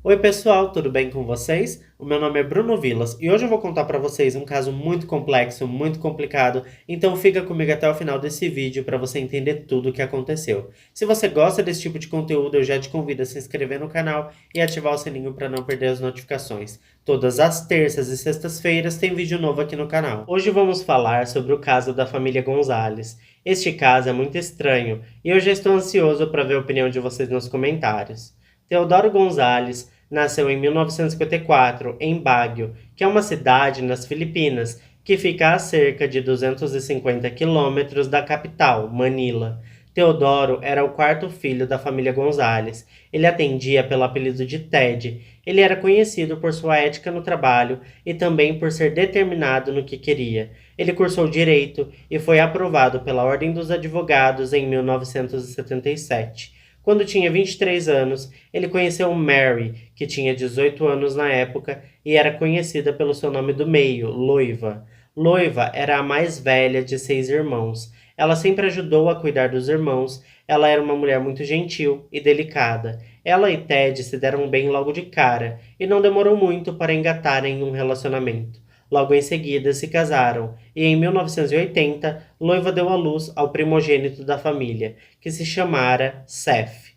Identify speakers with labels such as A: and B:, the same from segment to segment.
A: Oi pessoal, tudo bem com vocês? O meu nome é Bruno Vilas e hoje eu vou contar para vocês um caso muito complexo, muito complicado, então fica comigo até o final desse vídeo para você entender tudo o que aconteceu. Se você gosta desse tipo de conteúdo, eu já te convido a se inscrever no canal e ativar o sininho para não perder as notificações. Todas as terças e sextas-feiras tem vídeo novo aqui no canal. Hoje vamos falar sobre o caso da família Gonzalez. Este caso é muito estranho e eu já estou ansioso para ver a opinião de vocês nos comentários. Teodoro Gonzalez nasceu em 1954 em Baguio, que é uma cidade nas Filipinas, que fica a cerca de 250 quilômetros da capital, Manila. Teodoro era o quarto filho da família Gonzalez. Ele atendia pelo apelido de Ted. Ele era conhecido por sua ética no trabalho e também por ser determinado no que queria. Ele cursou direito e foi aprovado pela Ordem dos Advogados em 1977. Quando tinha 23 anos, ele conheceu Mary, que tinha 18 anos na época e era conhecida pelo seu nome do meio, Loiva. Loiva era a mais velha de 6 irmãos. Ela sempre ajudou a cuidar dos irmãos. Ela era uma mulher muito gentil e delicada. Ela e Ted se deram bem logo de cara e não demorou muito para engatarem um relacionamento. Logo em seguida se casaram e em 1980 Loiva deu à luz ao primogênito da família, que se chamara Seth.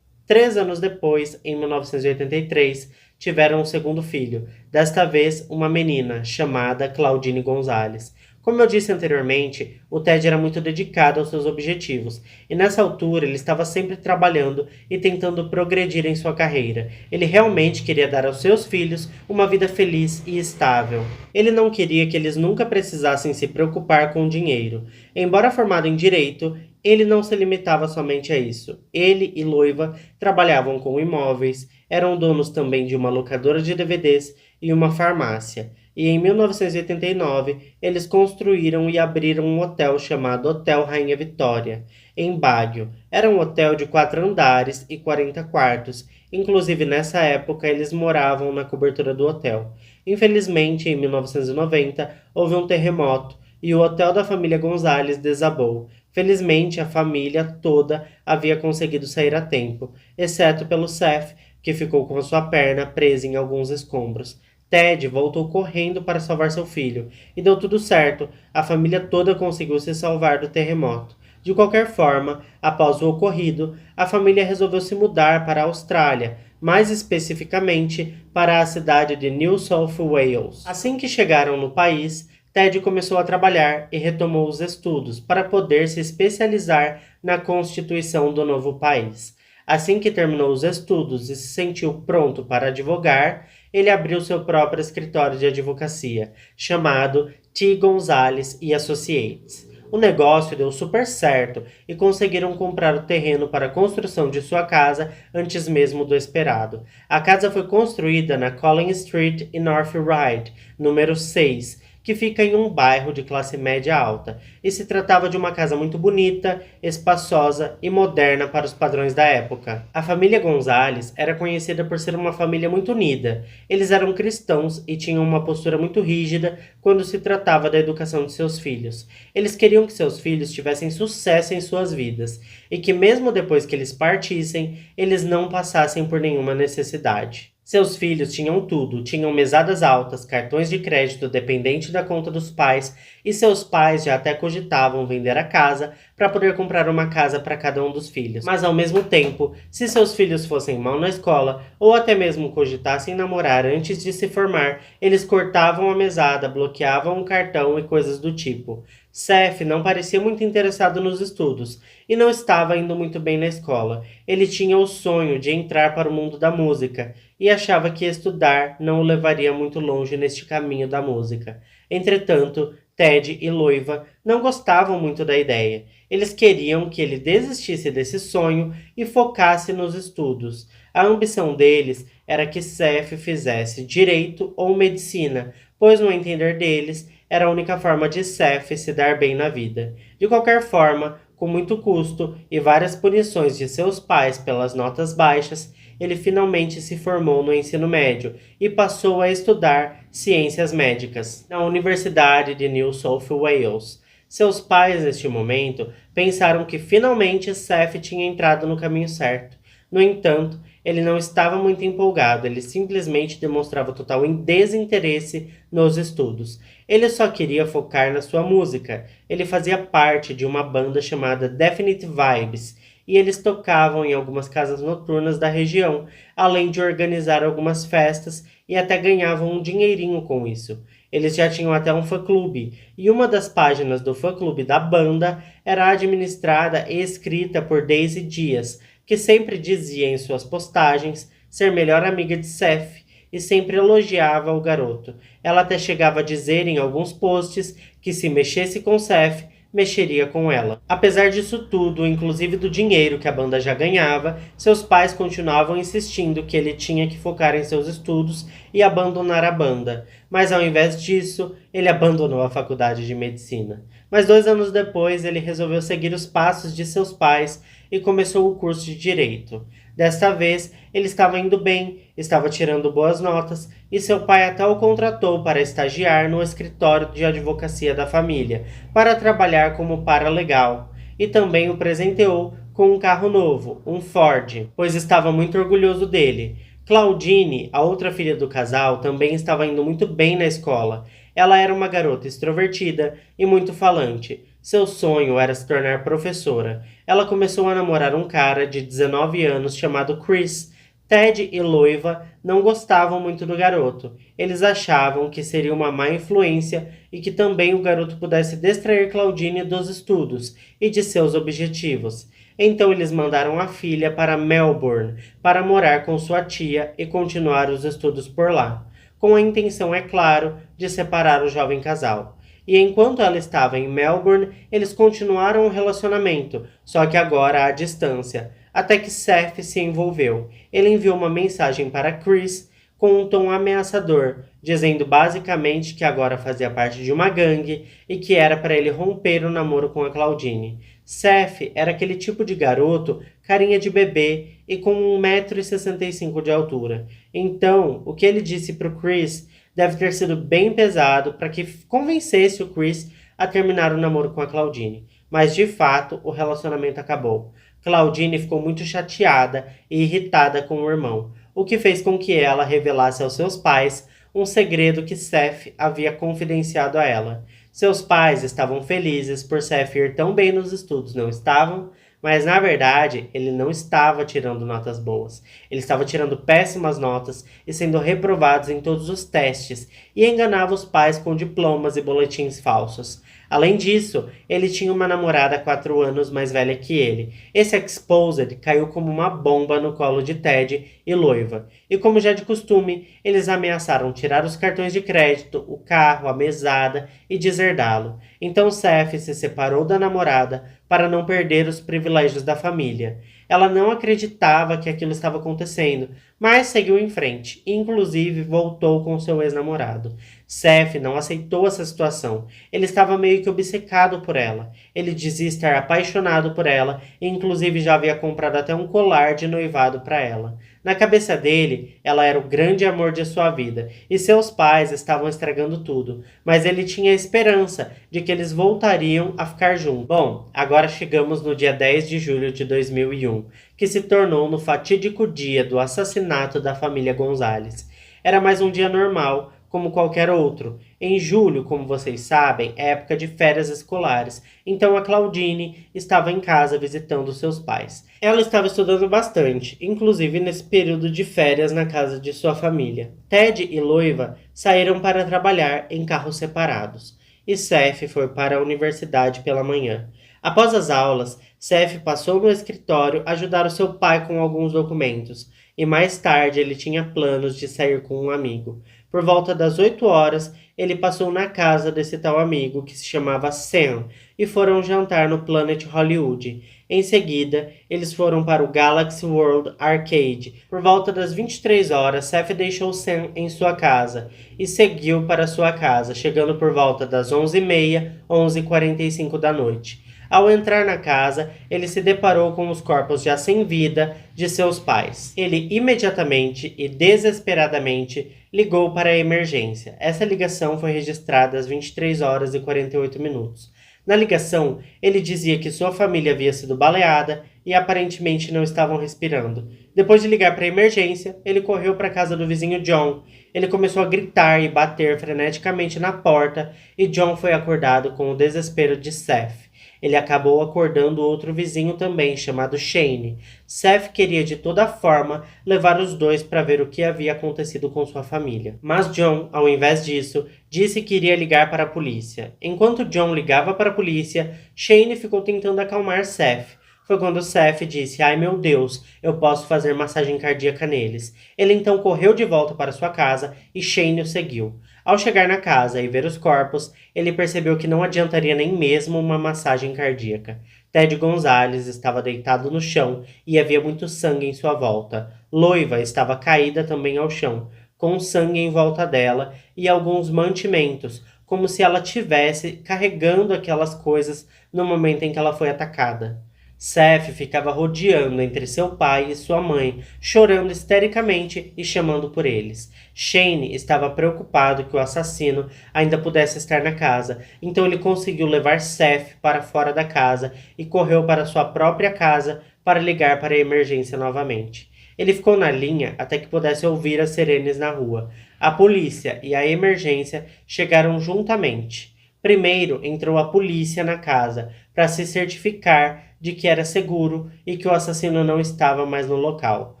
A: 3 anos depois, em 1983, tiveram um segundo filho, desta vez uma menina, chamada Claudine Gonzalez. Como eu disse anteriormente, o Ted era muito dedicado aos seus objetivos, e nessa altura ele estava sempre trabalhando e tentando progredir em sua carreira. Ele realmente queria dar aos seus filhos uma vida feliz e estável. Ele não queria que eles nunca precisassem se preocupar com dinheiro. Embora formado em direito, ele não se limitava somente a isso. Ele e Loiva trabalhavam com imóveis, eram donos também de uma locadora de DVDs e uma farmácia. E em 1989, eles construíram e abriram um hotel chamado Hotel Rainha Vitória, em Baguio. Era um hotel de 4 andares e 40 quartos. Inclusive, nessa época, eles moravam na cobertura do hotel. Infelizmente, em 1990, houve um terremoto e o hotel da família Gonzalez desabou. Felizmente, a família toda havia conseguido sair a tempo, exceto pelo Seth, que ficou com a sua perna presa em alguns escombros. Ted voltou correndo para salvar seu filho, e deu tudo certo, a família toda conseguiu se salvar do terremoto. De qualquer forma, após o ocorrido, a família resolveu se mudar para a Austrália, mais especificamente para a cidade de New South Wales. Assim que chegaram no país, Ted começou a trabalhar e retomou os estudos para poder se especializar na constituição do novo país. Assim que terminou os estudos e se sentiu pronto para advogar, ele abriu seu próprio escritório de advocacia, chamado T. Gonzalez e Associates. O negócio deu super certo e conseguiram comprar o terreno para a construção de sua casa antes mesmo do esperado. A casa foi construída na Collins Street em North Ryde, número 6, que fica em um bairro de classe média alta, e se tratava de uma casa muito bonita, espaçosa e moderna para os padrões da época. A família Gonzalez era conhecida por ser uma família muito unida. Eles eram cristãos e tinham uma postura muito rígida quando se tratava da educação de seus filhos. Eles queriam que seus filhos tivessem sucesso em suas vidas, e que mesmo depois que eles partissem, eles não passassem por nenhuma necessidade. Seus filhos tinham tudo, tinham mesadas altas, cartões de crédito dependente da conta dos pais, e seus pais já até cogitavam vender a casa para poder comprar uma casa para cada um dos filhos. Mas ao mesmo tempo, se seus filhos fossem mal na escola, ou até mesmo cogitassem namorar antes de se formar, eles cortavam a mesada, bloqueavam o cartão e coisas do tipo. Seth não parecia muito interessado nos estudos e não estava indo muito bem na escola. Ele tinha o sonho de entrar para o mundo da música e achava que estudar não o levaria muito longe neste caminho da música. Entretanto, Ted e Loiva não gostavam muito da ideia. Eles queriam que ele desistisse desse sonho e focasse nos estudos. A ambição deles era que Seth fizesse direito ou medicina, pois no entender deles, era a única forma de Seth se dar bem na vida. De qualquer forma, com muito custo e várias punições de seus pais pelas notas baixas, ele finalmente se formou no ensino médio e passou a estudar ciências médicas na Universidade de New South Wales. Seus pais, neste momento, pensaram que finalmente Seth tinha entrado no caminho certo. No entanto, Ele não estava muito empolgado, ele simplesmente demonstrava total desinteresse nos estudos. Ele só queria focar na sua música. Ele fazia parte de uma banda chamada Definite Vibes e eles tocavam em algumas casas noturnas da região, além de organizar algumas festas e até ganhavam um dinheirinho com isso. Eles já tinham até um fã-clube, e uma das páginas do fã-clube da banda era administrada e escrita por Daisy Dias, que sempre dizia em suas postagens ser melhor amiga de Seth e sempre elogiava o garoto. Ela até chegava a dizer em alguns posts que se mexesse com Seth, mexeria com ela. Apesar disso tudo, inclusive do dinheiro que a banda já ganhava, seus pais continuavam insistindo que ele tinha que focar em seus estudos e abandonar a banda. Mas ao invés disso, ele abandonou a faculdade de medicina. Mas 2 anos depois, ele resolveu seguir os passos de seus pais e começou o curso de direito. Desta vez, ele estava indo bem, estava tirando boas notas e seu pai até o contratou para estagiar no escritório de advocacia da família, para trabalhar como paralegal. E também o presenteou com um carro novo, um Ford, pois estava muito orgulhoso dele. Claudine, a outra filha do casal, também estava indo muito bem na escola. Ela era uma garota extrovertida e muito falante. Seu sonho era se tornar professora. Ela começou a namorar um cara de 19 anos chamado Chris. Ted e Loiva não gostavam muito do garoto. Eles achavam que seria uma má influência e que também o garoto pudesse distrair Claudine dos estudos e de seus objetivos. Então eles mandaram a filha para Melbourne para morar com sua tia e continuar os estudos por lá, com a intenção, é claro, de separar o jovem casal. E enquanto ela estava em Melbourne, eles continuaram o relacionamento, só que agora à distância, até que Seth se envolveu. Ele enviou uma mensagem para Chris com um tom ameaçador, dizendo basicamente que agora fazia parte de uma gangue e que era para ele romper o namoro com a Claudine. Seth era aquele tipo de garoto, carinha de bebê e com 1,65 m de altura. Então, o que ele disse para o Chris deve ter sido bem pesado para que convencesse o Chris a terminar o namoro com a Claudine. Mas, de fato, o relacionamento acabou. Claudine ficou muito chateada e irritada com o irmão, o que fez com que ela revelasse aos seus pais um segredo que Seth havia confidenciado a ela. Seus pais estavam felizes por Seth ir tão bem nos estudos, não estavam? Mas, na verdade, ele não estava tirando notas boas. Ele estava tirando péssimas notas e sendo reprovado em todos os testes, e enganava os pais com diplomas e boletins falsos. Além disso, ele tinha uma namorada 4 anos mais velha que ele. Esse exposed caiu como uma bomba no colo de Ted e Loiva. E como já de costume, eles ameaçaram tirar os cartões de crédito, o carro, a mesada e deserdá-lo. Então Seth se separou da namorada para não perder os privilégios da família. Ela não acreditava que aquilo estava acontecendo, mas seguiu em frente e inclusive voltou com seu ex-namorado. Seth não aceitou essa situação. Ele estava meio que obcecado por ela. Ele dizia estar apaixonado por ela e inclusive já havia comprado até um colar de noivado para ela. Na cabeça dele, ela era o grande amor de sua vida e seus pais estavam estragando tudo, mas ele tinha a esperança de que eles voltariam a ficar juntos. Bom, agora chegamos no dia 10 de julho de 2001, que se tornou no fatídico dia do assassinato da família Gonzalez. Era mais um dia normal, como qualquer outro. Em julho, como vocês sabem, é época de férias escolares, então a Claudine estava em casa visitando seus pais. Ela estava estudando bastante, inclusive nesse período de férias na casa de sua família. Ted e Loiva saíram para trabalhar em carros separados, e Seth foi para a universidade pela manhã. Após as aulas, Seth passou no escritório ajudar o seu pai com alguns documentos, e mais tarde ele tinha planos de sair com um amigo. Por volta das 8 horas, ele passou na casa desse tal amigo, que se chamava Sam, e foram jantar no Planet Hollywood. Em seguida, eles foram para o Galaxy World Arcade. Por volta das 23 horas, Seth deixou Sam em sua casa e seguiu para sua casa, chegando por volta das 11h30, 11h45 da noite. Ao entrar na casa, ele se deparou com os corpos já sem vida de seus pais. Ele imediatamente e desesperadamente ligou para a emergência. Essa ligação foi registrada às 23 horas e 48 minutos. Na ligação, ele dizia que sua família havia sido baleada e aparentemente não estavam respirando. Depois de ligar para a emergência, ele correu para a casa do vizinho John. Ele começou a gritar e bater freneticamente na porta e John foi acordado com o desespero de Seth. Ele acabou acordando outro vizinho também, chamado Shane. Seth queria de toda forma levar os dois para ver o que havia acontecido com sua família. Mas John, ao invés disso, disse que iria ligar para a polícia. Enquanto John ligava para a polícia, Shane ficou tentando acalmar Seth. Foi quando Seth disse: "Ai meu Deus, eu posso fazer massagem cardíaca neles." Ele então correu de volta para sua casa e Shane o seguiu. Ao chegar na casa e ver os corpos, ele percebeu que não adiantaria nem mesmo uma massagem cardíaca. Ted Gonzalez estava deitado no chão e havia muito sangue em sua volta. Loiva estava caída também ao chão, com sangue em volta dela e alguns mantimentos, como se ela tivesse carregando aquelas coisas no momento em que ela foi atacada. Seth ficava rodeando entre seu pai e sua mãe, chorando histericamente e chamando por eles. Shane estava preocupado que o assassino ainda pudesse estar na casa, então ele conseguiu levar Seth para fora da casa e correu para sua própria casa para ligar para a emergência novamente. Ele ficou na linha até que pudesse ouvir as sirenes na rua. A polícia e a emergência chegaram juntamente. Primeiro entrou a polícia na casa para se certificar de que era seguro e que o assassino não estava mais no local.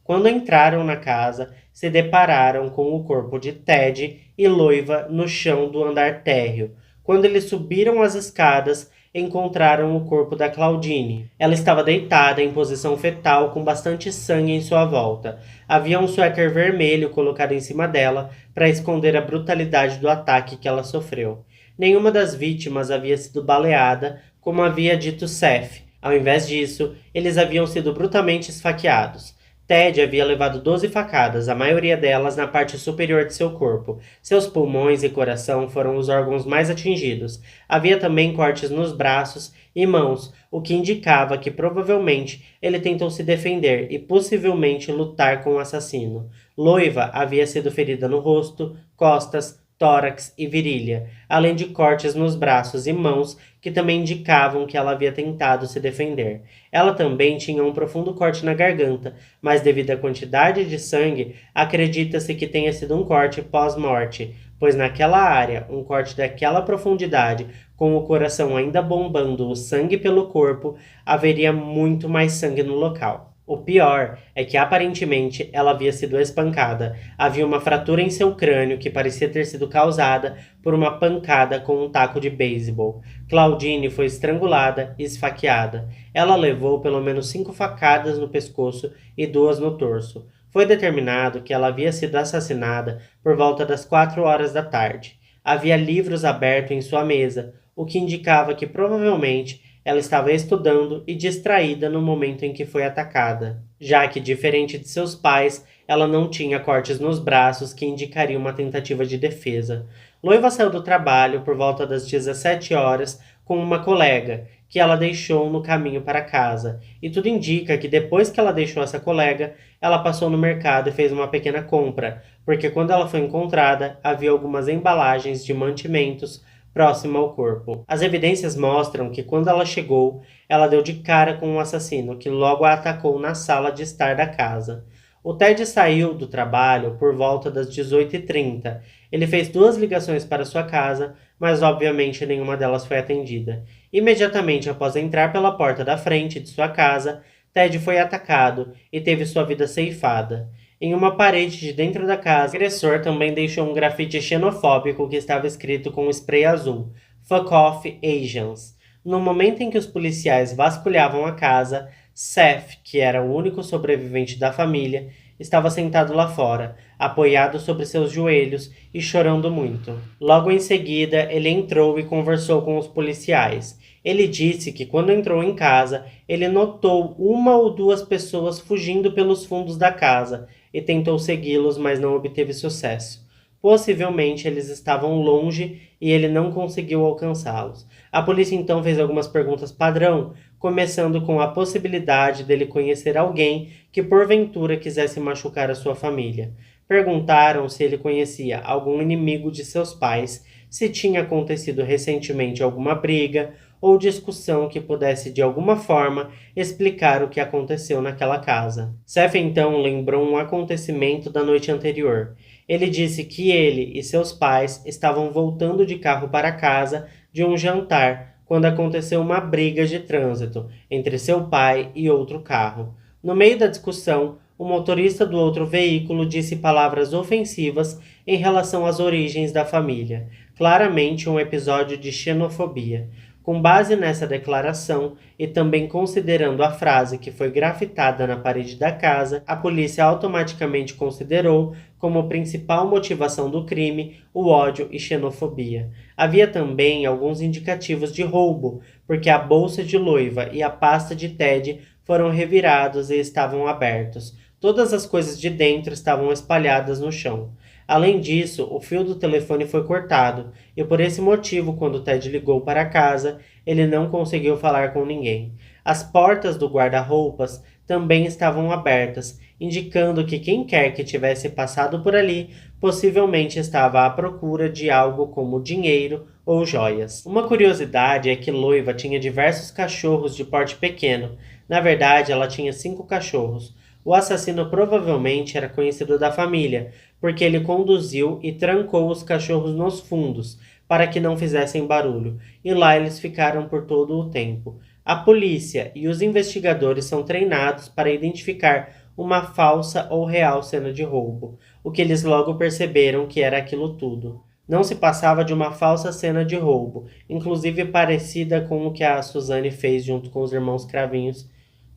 A: Quando entraram na casa, se depararam com o corpo de Ted e Loiva no chão do andar térreo. Quando eles subiram as escadas, encontraram o corpo da Claudine. Ela estava deitada em posição fetal com bastante sangue em sua volta. Havia um suéter vermelho colocado em cima dela para esconder a brutalidade do ataque que ela sofreu. Nenhuma das vítimas havia sido baleada, como havia dito Seth. Ao invés disso, eles haviam sido brutalmente esfaqueados. Ted havia levado 12 facadas, a maioria delas na parte superior de seu corpo. Seus pulmões e coração foram os órgãos mais atingidos. Havia também cortes nos braços e mãos, o que indicava que provavelmente ele tentou se defender e possivelmente lutar com o assassino. Loiva havia sido ferida no rosto, costas, tórax e virilha, além de cortes nos braços e mãos que também indicavam que ela havia tentado se defender. Ela também tinha um profundo corte na garganta, mas devido à quantidade de sangue, acredita-se que tenha sido um corte pós-morte, pois naquela área, um corte daquela profundidade, com o coração ainda bombando o sangue pelo corpo, haveria muito mais sangue no local. O pior é que aparentemente ela havia sido espancada. Havia uma fratura em seu crânio que parecia ter sido causada por uma pancada com um taco de beisebol. Claudine foi estrangulada e esfaqueada. Ela levou pelo menos 5 facadas no pescoço e 2 no torso. Foi determinado que ela havia sido assassinada por volta das 4 horas da tarde. Havia livros abertos em sua mesa, o que indicava que provavelmente ela estava estudando e distraída no momento em que foi atacada, já que, diferente de seus pais, ela não tinha cortes nos braços que indicariam uma tentativa de defesa. Loiva saiu do trabalho por volta das 17 horas com uma colega, que ela deixou no caminho para casa, e tudo indica que depois que ela deixou essa colega, ela passou no mercado e fez uma pequena compra, porque quando ela foi encontrada, havia algumas embalagens de mantimentos próximo ao corpo. As evidências mostram que quando ela chegou, ela deu de cara com um assassino que logo a atacou na sala de estar da casa. O Ted saiu do trabalho por volta das 18h30. Ele fez 2 ligações para sua casa, mas obviamente nenhuma delas foi atendida. Imediatamente após entrar pela porta da frente de sua casa, Ted foi atacado e teve sua vida ceifada. Em uma parede de dentro da casa, o agressor também deixou um grafite xenofóbico que estava escrito com spray azul: "Fuck off, Asians." No momento em que os policiais vasculhavam a casa, Seth, que era o único sobrevivente da família, estava sentado lá fora, apoiado sobre seus joelhos e chorando muito. Logo em seguida, ele entrou e conversou com os policiais. Ele disse que quando entrou em casa, ele notou 1 ou 2 pessoas fugindo pelos fundos da casa e tentou segui-los, mas não obteve sucesso. Possivelmente eles estavam longe e ele não conseguiu alcançá-los. A polícia então fez algumas perguntas padrão, começando com a possibilidade dele conhecer alguém que porventura quisesse machucar a sua família. Perguntaram se ele conhecia algum inimigo de seus pais, se tinha acontecido recentemente alguma briga ou discussão que pudesse de alguma forma explicar o que aconteceu naquela casa. Seth então lembrou um acontecimento da noite anterior. Ele disse que ele e seus pais estavam voltando de carro para casa de um jantar quando aconteceu uma briga de trânsito entre seu pai e outro carro. No meio da discussão, o motorista do outro veículo disse palavras ofensivas em relação às origens da família, claramente um episódio de xenofobia. Com base nessa declaração e também considerando a frase que foi grafitada na parede da casa, a polícia automaticamente considerou como principal motivação do crime o ódio e xenofobia. Havia também alguns indicativos de roubo, porque a bolsa de noiva e a pasta de Ted foram revirados e estavam abertos. Todas as coisas de dentro estavam espalhadas no chão. Além disso, o fio do telefone foi cortado, e por esse motivo, quando Ted ligou para casa, ele não conseguiu falar com ninguém. As portas do guarda-roupas também estavam abertas, indicando que quem quer que tivesse passado por ali possivelmente estava à procura de algo como dinheiro ou joias. Uma curiosidade é que Loiva tinha diversos cachorros de porte pequeno. Na verdade, ela tinha 5 cachorros. O assassino provavelmente era conhecido da família, porque ele conduziu e trancou os cachorros nos fundos, para que não fizessem barulho, e lá eles ficaram por todo o tempo. A polícia e os investigadores são treinados para identificar uma falsa ou real cena de roubo, o que eles logo perceberam que era aquilo tudo. Não se passava de uma falsa cena de roubo, inclusive parecida com o que a Suzanne fez junto com os irmãos Cravinhos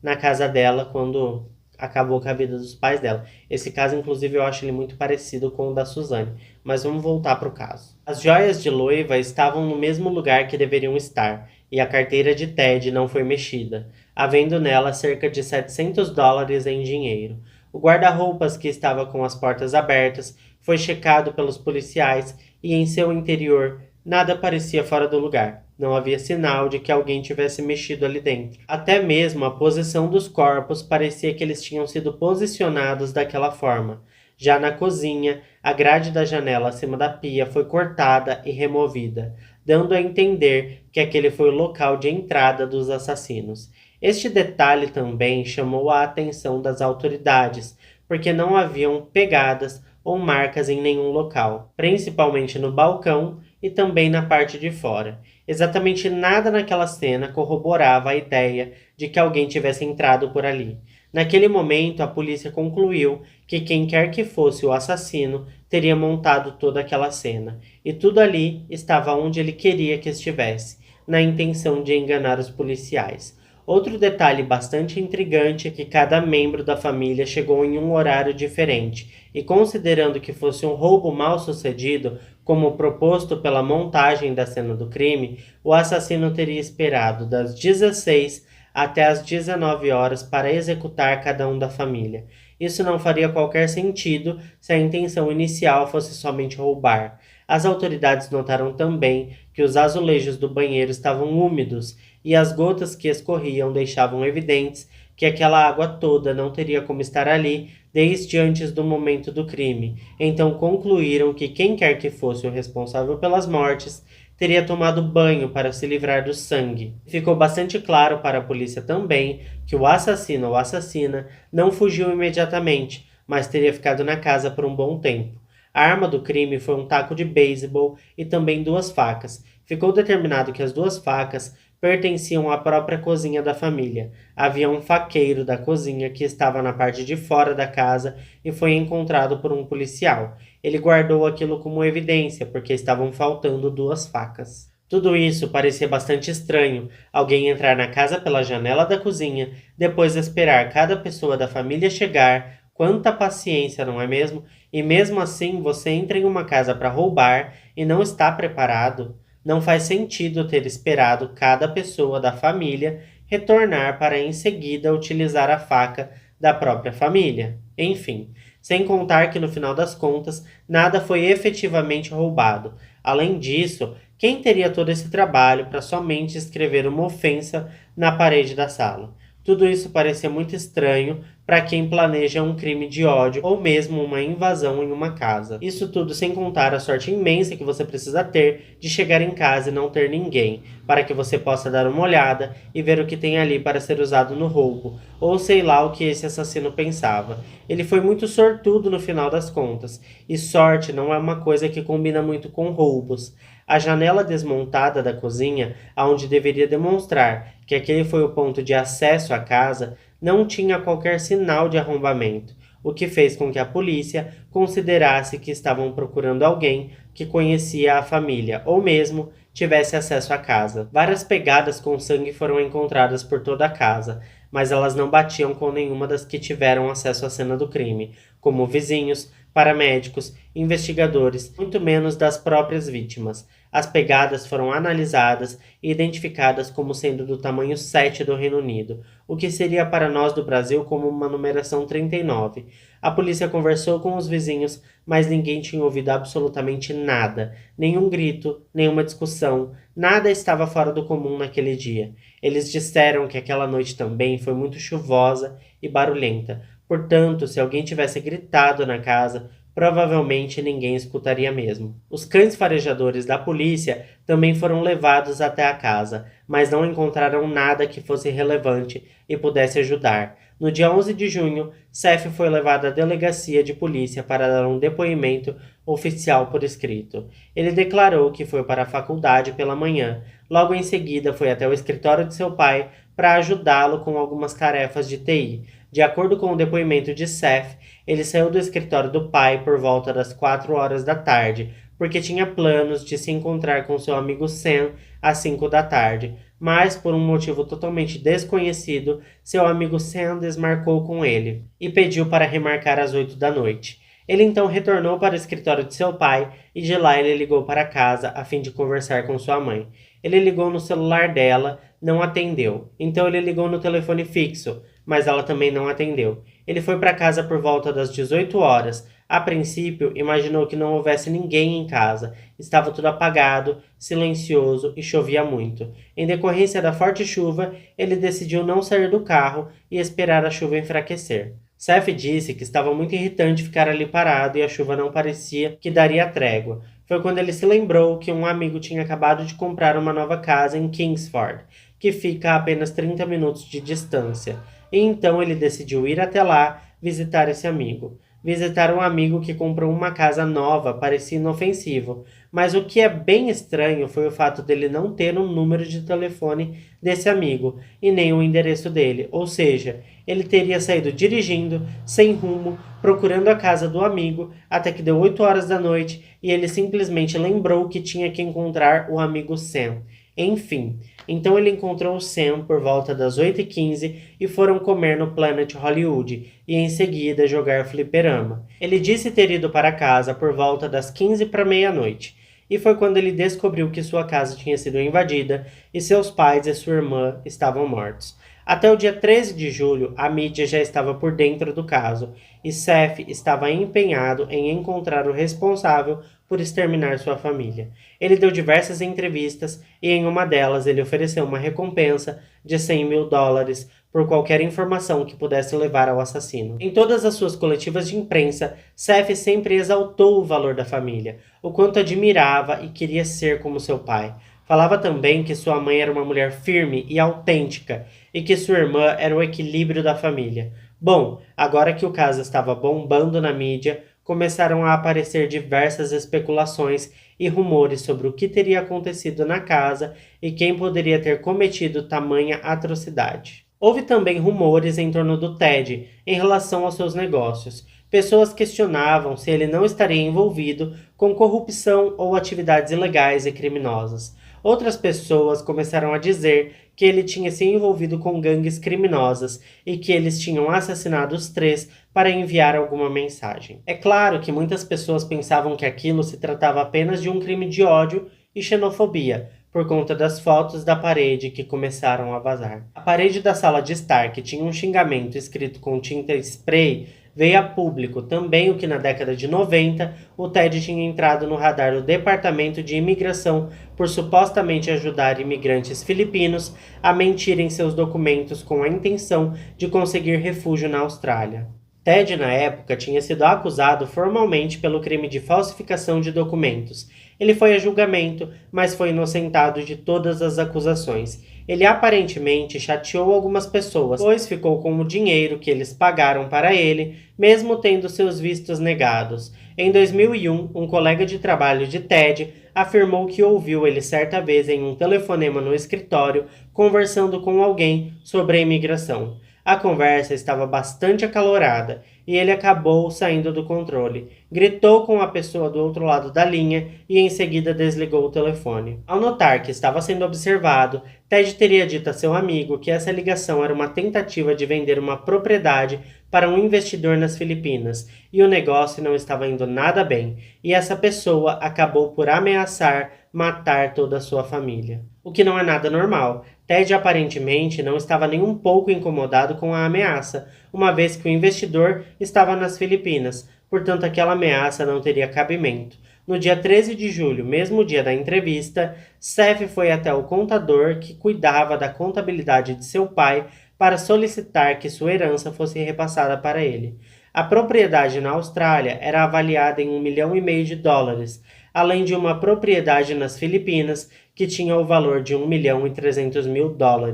A: na casa dela quando acabou com a vida dos pais dela. Esse caso, inclusive, eu acho ele muito parecido com o da Suzanne. Mas vamos voltar para o caso. As joias de Loiva estavam no mesmo lugar que deveriam estar, e a carteira de Ted não foi mexida, havendo nela cerca de $700 em dinheiro. O guarda-roupas, que estava com as portas abertas, foi checado pelos policiais e em seu interior nada parecia fora do lugar. Não havia sinal de que alguém tivesse mexido ali dentro. Até mesmo a posição dos corpos parecia que eles tinham sido posicionados daquela forma. Já na cozinha, a grade da janela acima da pia foi cortada e removida, dando a entender que aquele foi o local de entrada dos assassinos. Este detalhe também chamou a atenção das autoridades, porque não haviam pegadas ou marcas em nenhum local, principalmente no balcão e também na parte de fora. Exatamente nada naquela cena corroborava a ideia de que alguém tivesse entrado por ali. Naquele momento, a polícia concluiu que quem quer que fosse o assassino teria montado toda aquela cena, e tudo ali estava onde ele queria que estivesse, na intenção de enganar os policiais. Outro detalhe bastante intrigante é que cada membro da família chegou em um horário diferente, e considerando que fosse um roubo mal sucedido, como proposto pela montagem da cena do crime, o assassino teria esperado das 16 até as 19 horas para executar cada um da família. Isso não faria qualquer sentido se a intenção inicial fosse somente roubar. As autoridades notaram também que os azulejos do banheiro estavam úmidos e as gotas que escorriam deixavam evidentes que aquela água toda não teria como estar ali desde antes do momento do crime. Então concluíram que quem quer que fosse o responsável pelas mortes teria tomado banho para se livrar do sangue. Ficou bastante claro para a polícia também que o assassino ou assassina não fugiu imediatamente, mas teria ficado na casa por um bom tempo. A arma do crime foi um taco de beisebol e também 2 facas. Ficou determinado que as 2 facas pertenciam à própria cozinha da família. Havia um faqueiro da cozinha que estava na parte de fora da casa e foi encontrado por um policial. Ele guardou aquilo como evidência, porque estavam faltando 2 facas. Tudo isso parecia bastante estranho. Alguém entrar na casa pela janela da cozinha, depois esperar cada pessoa da família chegar. Quanta paciência, não é mesmo? E mesmo assim você entra em uma casa para roubar e não está preparado. Não faz sentido ter esperado cada pessoa da família retornar para em seguida utilizar a faca da própria família. Enfim, sem contar que no final das contas nada foi efetivamente roubado. Além disso, quem teria todo esse trabalho para somente escrever uma ofensa na parede da sala? Tudo isso parecia muito estranho para quem planeja um crime de ódio ou mesmo uma invasão em uma casa. Isso tudo sem contar a sorte imensa que você precisa ter de chegar em casa e não ter ninguém, para que você possa dar uma olhada e ver o que tem ali para ser usado no roubo, ou sei lá o que esse assassino pensava. Ele foi muito sortudo no final das contas, e sorte não é uma coisa que combina muito com roubos. A janela desmontada da cozinha, aonde deveria demonstrar que aquele foi o ponto de acesso à casa, não tinha qualquer sinal de arrombamento, o que fez com que a polícia considerasse que estavam procurando alguém que conhecia a família ou mesmo tivesse acesso à casa. Várias pegadas com sangue foram encontradas por toda a casa, mas elas não batiam com nenhuma das que tiveram acesso à cena do crime, como vizinhos, paramédicos, investigadores, muito menos das próprias vítimas. As pegadas foram analisadas e identificadas como sendo do tamanho 7 do Reino Unido, o que seria para nós do Brasil como uma numeração 39. A polícia conversou com os vizinhos, mas ninguém tinha ouvido absolutamente nada. Nenhum grito, nenhuma discussão, nada estava fora do comum naquele dia. Eles disseram que aquela noite também foi muito chuvosa e barulhenta. Portanto, se alguém tivesse gritado na casa, provavelmente ninguém escutaria mesmo. Os cães farejadores da polícia também foram levados até a casa, mas não encontraram nada que fosse relevante e pudesse ajudar. No dia 11 de junho, Seth foi levado à delegacia de polícia para dar um depoimento oficial por escrito. Ele declarou que foi para a faculdade pela manhã. Logo em seguida, foi até o escritório de seu pai para ajudá-lo com algumas tarefas de TI. De acordo com o depoimento de Seth, ele saiu do escritório do pai por volta das 4 horas da tarde, porque tinha planos de se encontrar com seu amigo Sam às 5 da tarde, mas por um motivo totalmente desconhecido, seu amigo Sam desmarcou com ele e pediu para remarcar às 8 da noite. Ele então retornou para o escritório de seu pai e de lá ele ligou para casa a fim de conversar com sua mãe. Ele ligou no celular dela, não atendeu. Então ele ligou no telefone fixo, mas ela também não atendeu. Ele foi para casa por volta das 18 horas. A princípio, imaginou que não houvesse ninguém em casa. Estava tudo apagado, silencioso e chovia muito. Em decorrência da forte chuva, ele decidiu não sair do carro e esperar a chuva enfraquecer. Seth disse que estava muito irritante ficar ali parado e a chuva não parecia que daria trégua. Foi quando ele se lembrou que um amigo tinha acabado de comprar uma nova casa em Kingsford, que fica a apenas 30 minutos de distância. E então ele decidiu ir até lá visitar esse amigo. Visitar um amigo que comprou uma casa nova parecia inofensivo, mas o que é bem estranho foi o fato dele não ter um número de telefone desse amigo e nem o endereço dele, ou seja, ele teria saído dirigindo, sem rumo, procurando a casa do amigo, até que deu 8 horas da noite e ele simplesmente lembrou que tinha que encontrar o amigo Sam. Enfim, então ele encontrou Sam por volta das 8h15 e foram comer no Planet Hollywood e em seguida jogar fliperama. Ele disse ter ido para casa por volta das 15 para meia-noite. E foi quando ele descobriu que sua casa tinha sido invadida e seus pais e sua irmã estavam mortos. Até o dia 13 de julho, a mídia já estava por dentro do caso e Seth estava empenhado em encontrar o responsável por exterminar sua família. Ele deu diversas entrevistas e em uma delas ele ofereceu uma recompensa de $100.000 por qualquer informação que pudesse levar ao assassino. Em todas as suas coletivas de imprensa, Seth sempre exaltou o valor da família, o quanto admirava e queria ser como seu pai. Falava também que sua mãe era uma mulher firme e autêntica e que sua irmã era o equilíbrio da família. Bom, agora que o caso estava bombando na mídia, começaram a aparecer diversas especulações e rumores sobre o que teria acontecido na casa e quem poderia ter cometido tamanha atrocidade. Houve também rumores em torno do Ted em relação aos seus negócios. Pessoas questionavam se ele não estaria envolvido com corrupção ou atividades ilegais e criminosas. Outras pessoas começaram a dizer que ele tinha se envolvido com gangues criminosas e que eles tinham assassinado os 3 para enviar alguma mensagem. É claro que muitas pessoas pensavam que aquilo se tratava apenas de um crime de ódio e xenofobia, por conta das fotos da parede que começaram a vazar. A parede da sala de estar, que tinha um xingamento escrito com tinta spray, veio a público também o que na década de 90 o Ted tinha entrado no radar do Departamento de Imigração por supostamente ajudar imigrantes filipinos a mentir em seus documentos com a intenção de conseguir refúgio na Austrália. Ted, na época, tinha sido acusado formalmente pelo crime de falsificação de documentos. Ele foi a julgamento, mas foi inocentado de todas as acusações. Ele aparentemente chateou algumas pessoas, pois ficou com o dinheiro que eles pagaram para ele, mesmo tendo seus vistos negados. Em 2001, um colega de trabalho de Ted afirmou que ouviu ele certa vez em um telefonema no escritório conversando com alguém sobre a imigração. A conversa estava bastante acalorada e ele acabou saindo do controle. Gritou com a pessoa do outro lado da linha e em seguida desligou o telefone. Ao notar que estava sendo observado, Ted teria dito a seu amigo que essa ligação era uma tentativa de vender uma propriedade para um investidor nas Filipinas e o negócio não estava indo nada bem, e essa pessoa acabou por ameaçar matar toda a sua família. O que não é nada normal. Ted aparentemente não estava nem um pouco incomodado com a ameaça, uma vez que o investidor estava nas Filipinas, portanto aquela ameaça não teria cabimento. No dia 13 de julho, mesmo dia da entrevista, Seth foi até o contador que cuidava da contabilidade de seu pai para solicitar que sua herança fosse repassada para ele. A propriedade na Austrália era avaliada em US$ 1,5 milhão, além de uma propriedade nas Filipinas que tinha o valor de US$ 1,3 milhão.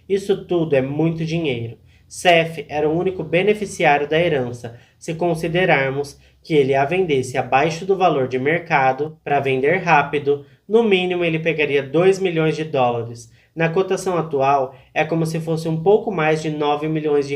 A: Isso tudo é muito dinheiro. Seth era o único beneficiário da herança, se considerarmos que ele a vendesse abaixo do valor de mercado para vender rápido, no mínimo ele pegaria US$ 2 milhões. Na cotação atual, é como se fosse um pouco mais de R$ 9 milhões.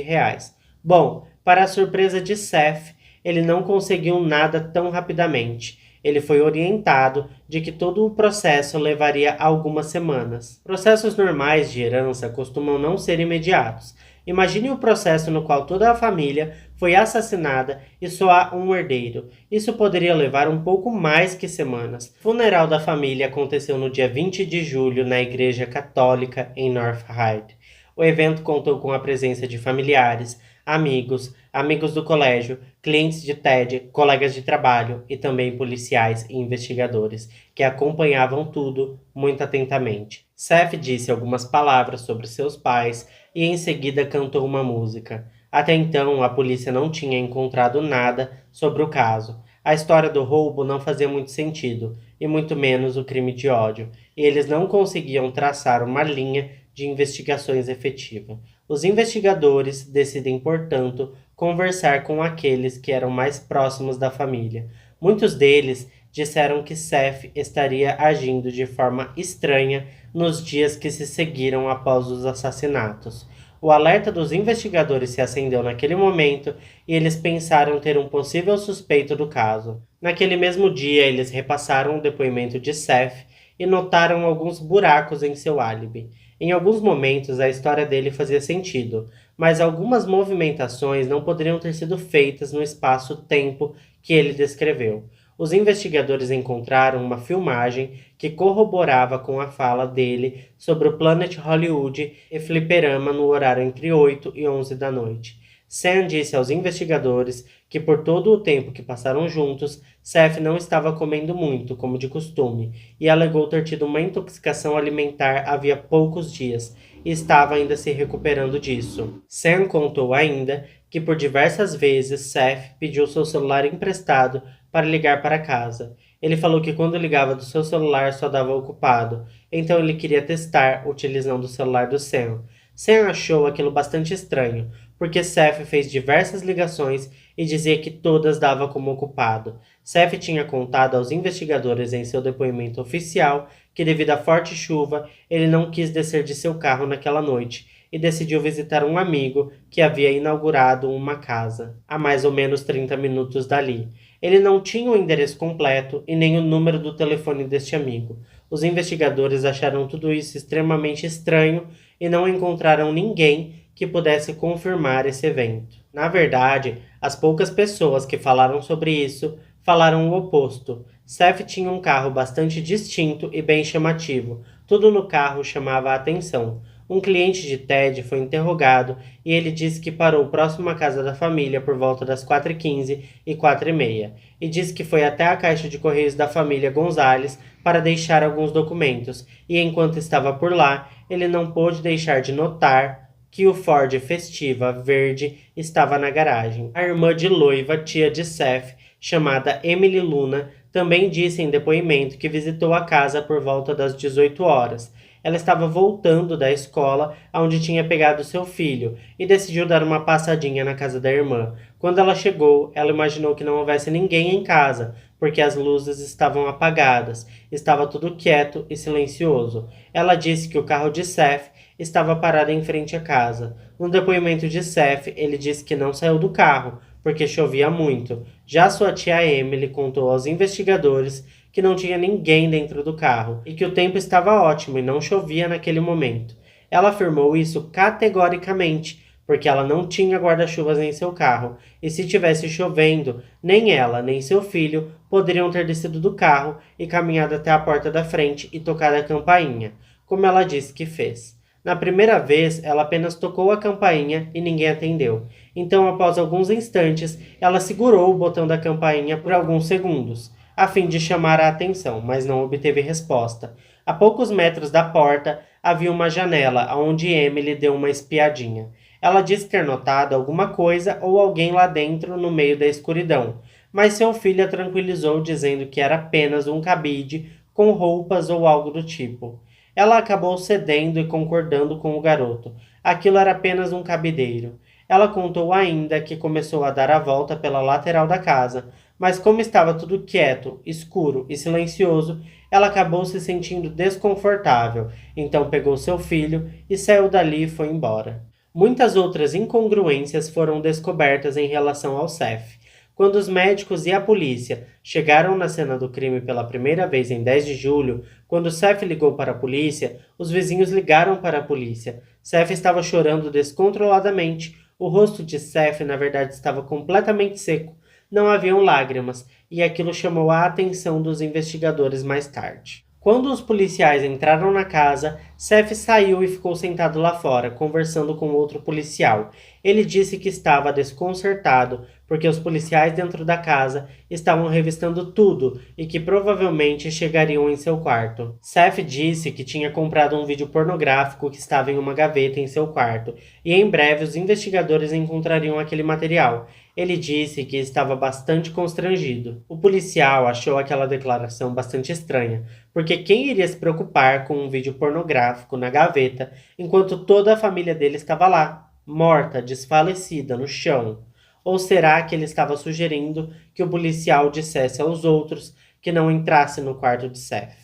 A: Bom, para a surpresa de Seth, ele não conseguiu nada tão rapidamente. Ele foi orientado de que todo o processo levaria algumas semanas. Processos normais de herança costumam não ser imediatos. Imagine o processo no qual toda a família foi assassinada e só há um herdeiro. Isso poderia levar um pouco mais que semanas. O funeral da família aconteceu no dia 20 de julho na Igreja Católica em North Ryde. O evento contou com a presença de familiares, amigos do colégio, clientes de Ted, colegas de trabalho e também policiais e investigadores, que acompanhavam tudo muito atentamente. Seth disse algumas palavras sobre seus pais e em seguida cantou uma música. Até então, a polícia não tinha encontrado nada sobre o caso. A história do roubo não fazia muito sentido, e muito menos o crime de ódio, e eles não conseguiam traçar uma linha de investigações efetiva. Os investigadores decidem, portanto, conversar com aqueles que eram mais próximos da família. Muitos deles disseram que Seth estaria agindo de forma estranha nos dias que se seguiram após os assassinatos. O alerta dos investigadores se acendeu naquele momento e eles pensaram ter um possível suspeito do caso. Naquele mesmo dia, eles repassaram o depoimento de Seth e notaram alguns buracos em seu álibi. Em alguns momentos, a história dele fazia sentido, mas algumas movimentações não poderiam ter sido feitas no espaço-tempo que ele descreveu. Os investigadores encontraram uma filmagem que corroborava com a fala dele sobre o Planet Hollywood e fliperama no horário entre 8 e 11 da noite. Sam disse aos investigadores que por todo o tempo que passaram juntos, Seth não estava comendo muito, como de costume, e alegou ter tido uma intoxicação alimentar havia poucos dias e estava ainda se recuperando disso. Sam contou ainda que por diversas vezes Seth pediu seu celular emprestado para ligar para casa. Ele falou que quando ligava do seu celular só dava ocupado, então ele queria testar utilizando o celular do Sam. Sam achou aquilo bastante estranho, porque Seth fez diversas ligações e dizia que todas dava como ocupado. Seth tinha contado aos investigadores em seu depoimento oficial que devido à forte chuva, ele não quis descer de seu carro naquela noite e decidiu visitar um amigo que havia inaugurado uma casa, a mais ou menos 30 minutos dali. Ele não tinha o endereço completo e nem o número do telefone deste amigo. Os investigadores acharam tudo isso extremamente estranho e não encontraram ninguém que pudesse confirmar esse evento. Na verdade, as poucas pessoas que falaram sobre isso falaram o oposto. Seth tinha um carro bastante distinto e bem chamativo. Tudo no carro chamava a atenção. Um cliente de Ted foi interrogado e ele disse que parou próximo à casa da família por volta das 4h15 e 4h30 e disse que foi até a caixa de correios da família Gonzalez para deixar alguns documentos e enquanto estava por lá, ele não pôde deixar de notar que o Ford Festiva verde estava na garagem. A irmã de Loiva, tia de Seth, chamada Emily Luna, também disse em depoimento que visitou a casa por volta das 18 horas. Ela estava voltando da escola onde tinha pegado seu filho e decidiu dar uma passadinha na casa da irmã. Quando ela chegou, ela imaginou que não houvesse ninguém em casa, porque as luzes estavam apagadas, estava tudo quieto e silencioso. Ela disse que o carro de Seth estava parado em frente à casa. No depoimento de Seth, ele disse que não saiu do carro, porque chovia muito. Já sua tia Emily contou aos investigadores que não tinha ninguém dentro do carro e que o tempo estava ótimo e não chovia naquele momento. Ela afirmou isso categoricamente, porque ela não tinha guarda-chuvas em seu carro, e se tivesse chovendo, nem ela nem seu filho poderiam ter descido do carro e caminhado até a porta da frente e tocado a campainha, como ela disse que fez. Na primeira vez, ela apenas tocou a campainha e ninguém atendeu. Então, após alguns instantes, ela segurou o botão da campainha por alguns segundos, a fim de chamar a atenção, mas não obteve resposta. A poucos metros da porta, havia uma janela, onde Emily deu uma espiadinha. Ela disse ter notado alguma coisa ou alguém lá dentro no meio da escuridão, mas seu filho a tranquilizou dizendo que era apenas um cabide com roupas ou algo do tipo. Ela acabou cedendo e concordando com o garoto. Aquilo era apenas um cabideiro. Ela contou ainda que começou a dar a volta pela lateral da casa, mas como estava tudo quieto, escuro e silencioso, ela acabou se sentindo desconfortável. Então pegou seu filho e saiu dali e foi embora. Muitas outras incongruências foram descobertas em relação ao Seth. Quando os médicos e a polícia chegaram na cena do crime pela primeira vez em 10 de julho, quando Seth ligou para a polícia, os vizinhos ligaram para a polícia. Seth estava chorando descontroladamente. O rosto de Seth, na verdade, estava completamente seco. Não haviam lágrimas, e aquilo chamou a atenção dos investigadores mais tarde. Quando os policiais entraram na casa, Seth saiu e ficou sentado lá fora, conversando com outro policial. Ele disse que estava desconcertado, porque os policiais dentro da casa estavam revistando tudo e que provavelmente chegariam em seu quarto. Seth disse que tinha comprado um vídeo pornográfico que estava em uma gaveta em seu quarto, e em breve os investigadores encontrariam aquele material. Ele disse que estava bastante constrangido. O policial achou aquela declaração bastante estranha, porque quem iria se preocupar com um vídeo pornográfico na gaveta enquanto toda a família dele estava lá, morta, desfalecida, no chão? Ou será que ele estava sugerindo que o policial dissesse aos outros que não entrasse no quarto de Seth?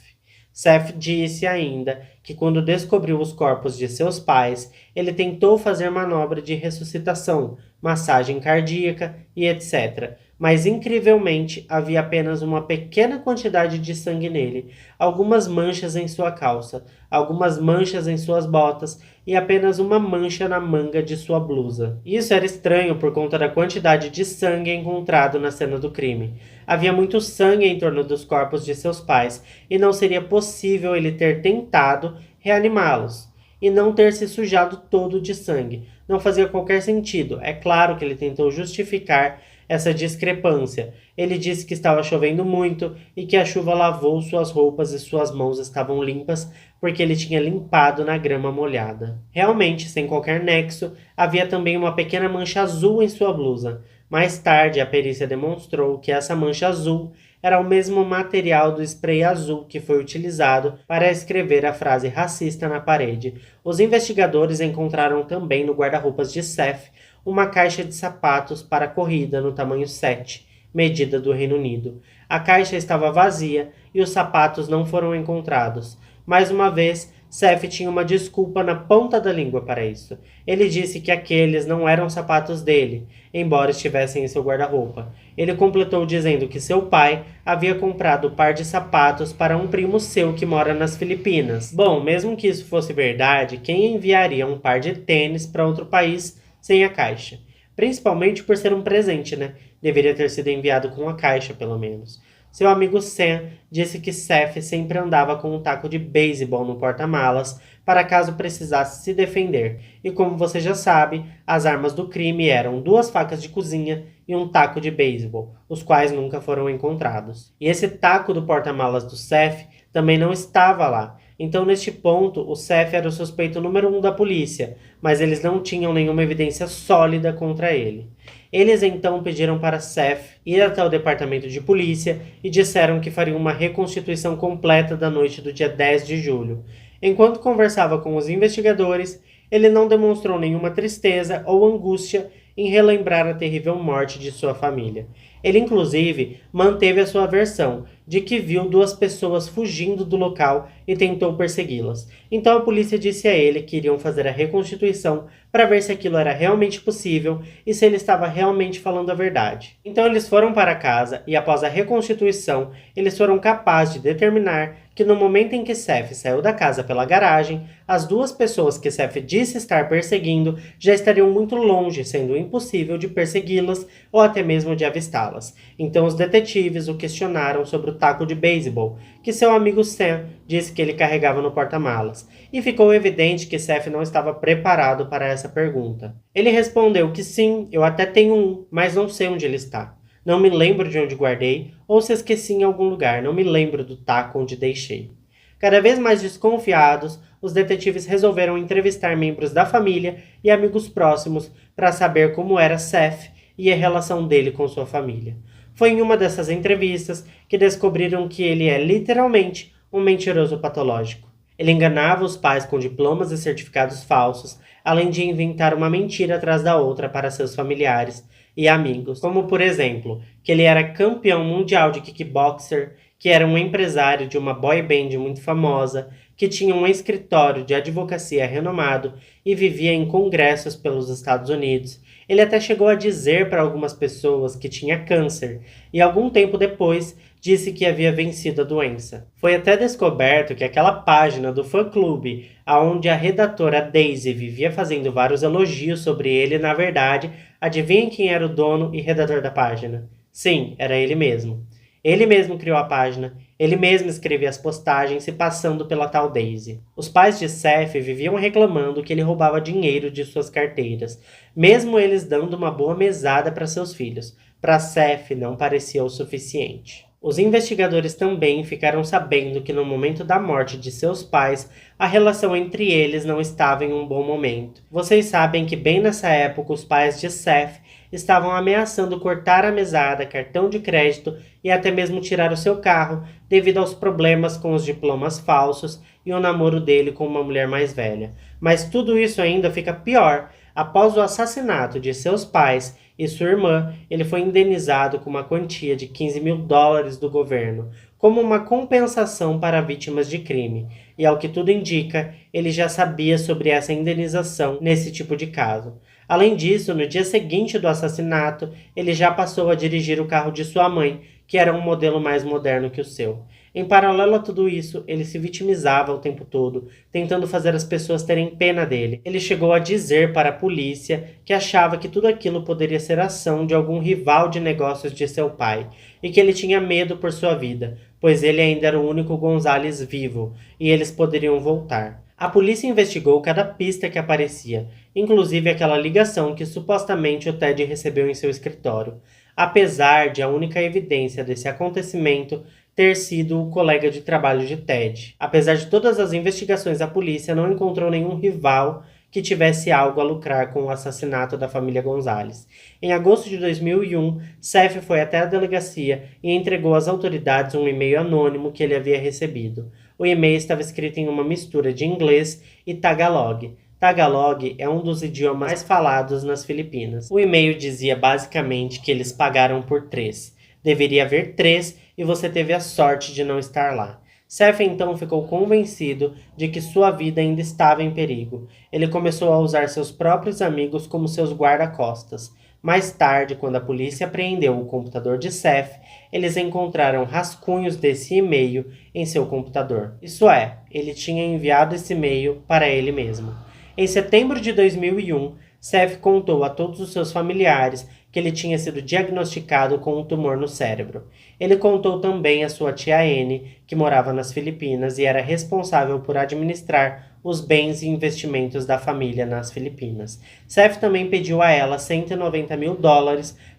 A: Seth disse ainda que quando descobriu os corpos de seus pais, ele tentou fazer manobra de ressuscitação, massagem cardíaca e etc. Mas incrivelmente havia apenas uma pequena quantidade de sangue nele, algumas manchas em sua calça, algumas manchas em suas botas e apenas uma mancha na manga de sua blusa. Isso era estranho por conta da quantidade de sangue encontrado na cena do crime. Havia muito sangue em torno dos corpos de seus pais e não seria possível ele ter tentado reanimá-los e não ter se sujado todo de sangue. Não fazia qualquer sentido. É claro que ele tentou justificar essa discrepância. Ele disse que estava chovendo muito e que a chuva lavou suas roupas e suas mãos estavam limpas porque ele tinha limpado na grama molhada. Realmente, sem qualquer nexo, havia também uma pequena mancha azul em sua blusa. Mais tarde, a perícia demonstrou que essa mancha azul era o mesmo material do spray azul que foi utilizado para escrever a frase racista na parede. Os investigadores encontraram também no guarda-roupas de Seth uma caixa de sapatos para corrida no tamanho 7, medida do Reino Unido. A caixa estava vazia e os sapatos não foram encontrados. Mais uma vez, Seth tinha uma desculpa na ponta da língua para isso. Ele disse que aqueles não eram sapatos dele, embora estivessem em seu guarda-roupa. Ele completou dizendo que seu pai havia comprado um par de sapatos para um primo seu que mora nas Filipinas. Bom, mesmo que isso fosse verdade, quem enviaria um par de tênis para outro país sem a caixa? Principalmente por ser um presente, né? Deveria ter sido enviado com a caixa, pelo menos. Seu amigo Sam disse que Seth sempre andava com um taco de beisebol no porta-malas para caso precisasse se defender. E como você já sabe, as armas do crime eram 2 facas de cozinha e um taco de beisebol, os quais nunca foram encontrados. E esse taco do porta-malas do Seth também não estava lá. Então, neste ponto, o Seth era o suspeito número 1 da polícia, mas eles não tinham nenhuma evidência sólida contra ele. Eles então pediram para Seth ir até o departamento de polícia e disseram que fariam uma reconstituição completa da noite do dia 10 de julho. Enquanto conversava com os investigadores, ele não demonstrou nenhuma tristeza ou angústia em relembrar a terrível morte de sua família. Ele, inclusive, manteve a sua versão de que viu 2 pessoas fugindo do local e tentou persegui-las. Então a polícia disse a ele que iriam fazer a reconstituição para ver se aquilo era realmente possível e se ele estava realmente falando a verdade. Então eles foram para casa e, após a reconstituição, eles foram capazes de determinar que no momento em que Seth saiu da casa pela garagem, as 2 pessoas que Seth disse estar perseguindo já estariam muito longe, sendo impossível de persegui-las ou até mesmo de avistá-las. Então os detetives o questionaram sobre o taco de beisebol que seu amigo Sam disse que ele carregava no porta-malas, e ficou evidente que Seth não estava preparado para essa pergunta. Ele respondeu que sim, eu até tenho um, mas não sei onde ele está. Não me lembro de onde guardei, ou se esqueci em algum lugar, não me lembro do taco onde deixei. Cada vez mais desconfiados, os detetives resolveram entrevistar membros da família e amigos próximos para saber como era Seth e a relação dele com sua família. Foi em uma dessas entrevistas que descobriram que ele é literalmente um mentiroso patológico. Ele enganava os pais com diplomas e certificados falsos, além de inventar uma mentira atrás da outra para seus familiares e amigos, como por exemplo, que ele era campeão mundial de kickboxer, que era um empresário de uma boy band muito famosa, que tinha um escritório de advocacia renomado e vivia em congressos pelos Estados Unidos. Ele até chegou a dizer para algumas pessoas que tinha câncer, e algum tempo depois disse que havia vencido a doença. Foi até descoberto que aquela página do fã-clube, onde a redatora Daisy vivia fazendo vários elogios sobre ele, na verdade, adivinha quem era o dono e redator da página? Sim, era ele mesmo. Ele mesmo criou a página, ele mesmo escrevia as postagens se passando pela tal Daisy. Os pais de Seth viviam reclamando que ele roubava dinheiro de suas carteiras, mesmo eles dando uma boa mesada para seus filhos. Para Seth não parecia o suficiente. Os investigadores também ficaram sabendo que no momento da morte de seus pais, a relação entre eles não estava em um bom momento. Vocês sabem que bem nessa época os pais de Seth estavam ameaçando cortar a mesada, cartão de crédito e até mesmo tirar o seu carro devido aos problemas com os diplomas falsos e o namoro dele com uma mulher mais velha. Mas tudo isso ainda fica pior. Após o assassinato de seus pais e sua irmã, ele foi indenizado com uma quantia de $15.000 do governo, como uma compensação para vítimas de crime. E ao que tudo indica, ele já sabia sobre essa indenização nesse tipo de caso. Além disso, no dia seguinte do assassinato, ele já passou a dirigir o carro de sua mãe, que era um modelo mais moderno que o seu. Em paralelo a tudo isso, ele se vitimizava o tempo todo, tentando fazer as pessoas terem pena dele. Ele chegou a dizer para a polícia que achava que tudo aquilo poderia ser ação de algum rival de negócios de seu pai, e que ele tinha medo por sua vida, pois ele ainda era o único Gonzalez vivo, e eles poderiam voltar. A polícia investigou cada pista que aparecia, inclusive aquela ligação que supostamente o Ted recebeu em seu escritório, apesar de a única evidência desse acontecimento ter sido o colega de trabalho de Ted. Apesar de todas as investigações, a polícia não encontrou nenhum rival que tivesse algo a lucrar com o assassinato da família Gonzalez. Em agosto de 2001, Seth foi até a delegacia e entregou às autoridades um e-mail anônimo que ele havia recebido. O e-mail estava escrito em uma mistura de inglês e tagalog. Tagalog é um dos idiomas mais falados nas Filipinas. O e-mail dizia basicamente que eles pagaram por 3. Deveria haver 3 e você teve a sorte de não estar lá. Seth então ficou convencido de que sua vida ainda estava em perigo. Ele começou a usar seus próprios amigos como seus guarda-costas. Mais tarde, quando a polícia apreendeu o computador de Seth, eles encontraram rascunhos desse e-mail em seu computador. Isso é, ele tinha enviado esse e-mail para ele mesmo. Em setembro de 2001, Seth contou a todos os seus familiares que ele tinha sido diagnosticado com um tumor no cérebro. Ele contou também à sua tia Anne, que morava nas Filipinas e era responsável por administrar os bens e investimentos da família nas Filipinas. Seth também pediu a ela $190 mil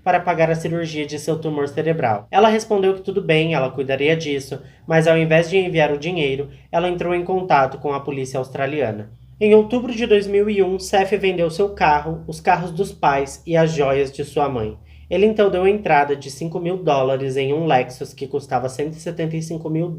A: para pagar a cirurgia de seu tumor cerebral. Ela respondeu que tudo bem, ela cuidaria disso, mas ao invés de enviar o dinheiro, ela entrou em contato com a polícia australiana. Em outubro de 2001, Seth vendeu seu carro, os carros dos pais e as joias de sua mãe. Ele então deu entrada de $5 mil em um Lexus que custava $175 mil,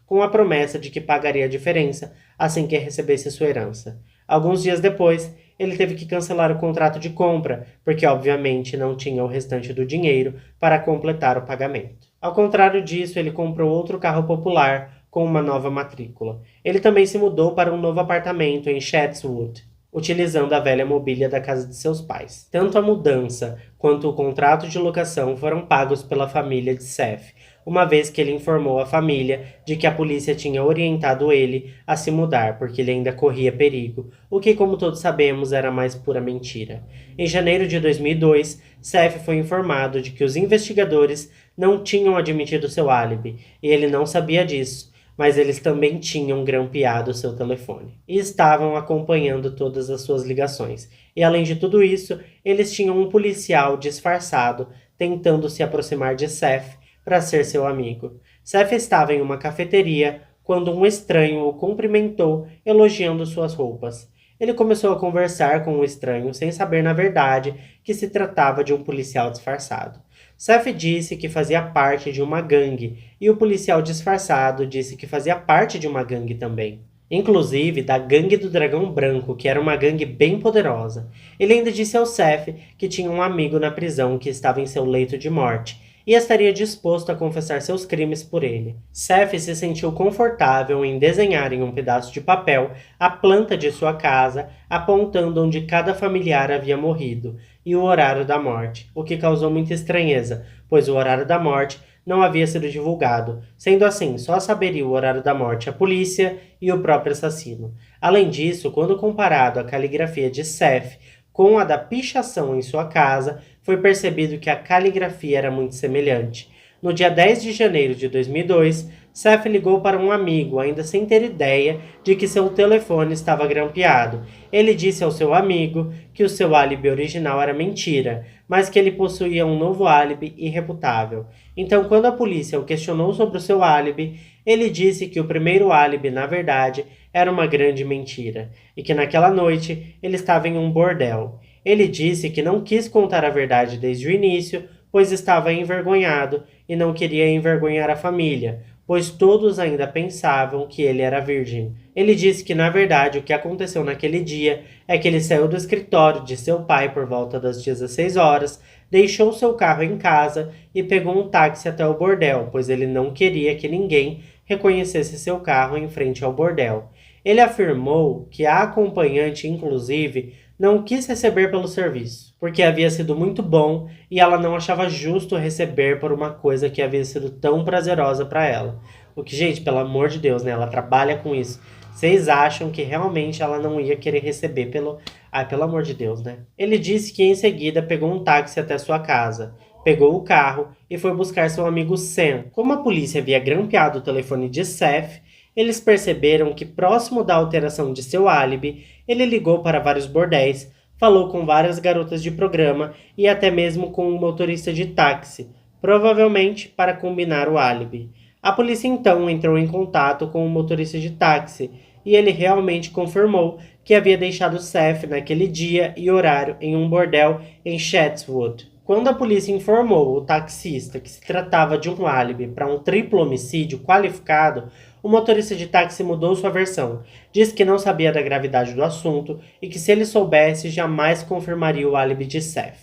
A: com a promessa de que pagaria a diferença assim que recebesse sua herança. Alguns dias depois, ele teve que cancelar o contrato de compra, porque obviamente não tinha o restante do dinheiro para completar o pagamento. Ao contrário disso, ele comprou outro carro popular com uma nova matrícula. Ele também se mudou para um novo apartamento em Chatswood, utilizando a velha mobília da casa de seus pais. Tanto a mudança quanto o contrato de locação foram pagos pela família de Seth, uma vez que ele informou a família de que a polícia tinha orientado ele a se mudar porque ele ainda corria perigo, o que, como todos sabemos, era mais pura mentira. Em janeiro de 2002, Seth foi informado de que os investigadores não tinham admitido seu álibi, e ele não sabia disso, mas eles também tinham grampeado seu telefone e estavam acompanhando todas as suas ligações. E além de tudo isso, eles tinham um policial disfarçado tentando se aproximar de Seth para ser seu amigo. Seth estava em uma cafeteria quando um estranho o cumprimentou, elogiando suas roupas. Ele começou a conversar com o estranho sem saber na verdade que se tratava de um policial disfarçado. Seth disse que fazia parte de uma gangue, e o policial disfarçado disse que fazia parte de uma gangue também. Inclusive da Gangue do Dragão Branco, que era uma gangue bem poderosa. Ele ainda disse ao Seth que tinha um amigo na prisão que estava em seu leito de morte, e estaria disposto a confessar seus crimes por ele. Seth se sentiu confortável em desenhar em um pedaço de papel a planta de sua casa, apontando onde cada familiar havia morrido, e o horário da morte, o que causou muita estranheza, pois o horário da morte não havia sido divulgado. Sendo assim, só saberia o horário da morte a polícia e o próprio assassino. Além disso, quando comparado a caligrafia de Seth com a da pichação em sua casa, foi percebido que a caligrafia era muito semelhante. No dia 10 de janeiro de 2002, Seth ligou para um amigo, ainda sem ter ideia de que seu telefone estava grampeado. Ele disse ao seu amigo que o seu álibi original era mentira, mas que ele possuía um novo álibi irrefutável. Então, quando a polícia o questionou sobre o seu álibi, ele disse que o primeiro álibi, na verdade, era uma grande mentira, e que naquela noite ele estava em um bordel. Ele disse que não quis contar a verdade desde o início, pois estava envergonhado e não queria envergonhar a família, pois todos ainda pensavam que ele era virgem. Ele disse que, na verdade, o que aconteceu naquele dia é que ele saiu do escritório de seu pai por volta das 16 horas, deixou seu carro em casa e pegou um táxi até o bordel, pois ele não queria que ninguém reconhecesse seu carro em frente ao bordel. Ele afirmou que a acompanhante, inclusive, não quis receber pelo serviço, porque havia sido muito bom e ela não achava justo receber por uma coisa que havia sido tão prazerosa para ela. O que, gente, pelo amor de Deus, né? Ela trabalha com isso. Vocês acham que realmente ela não ia querer receber pelo... Ai, pelo amor de Deus, né? Ele disse que em seguida pegou um táxi até sua casa, pegou o carro e foi buscar seu amigo Sam. Como a polícia havia grampeado o telefone de Seth, eles perceberam que, próximo da alteração de seu álibi, ele ligou para vários bordéis, falou com várias garotas de programa e até mesmo com um motorista de táxi, provavelmente para combinar o álibi. A polícia então entrou em contato com o motorista de táxi e ele realmente confirmou que havia deixado Seth naquele dia e horário em um bordel em Chatswood. Quando a polícia informou o taxista que se tratava de um álibi para um triplo homicídio qualificado, o motorista de táxi mudou sua versão. Disse que não sabia da gravidade do assunto e que, se ele soubesse, jamais confirmaria o álibi de Seth.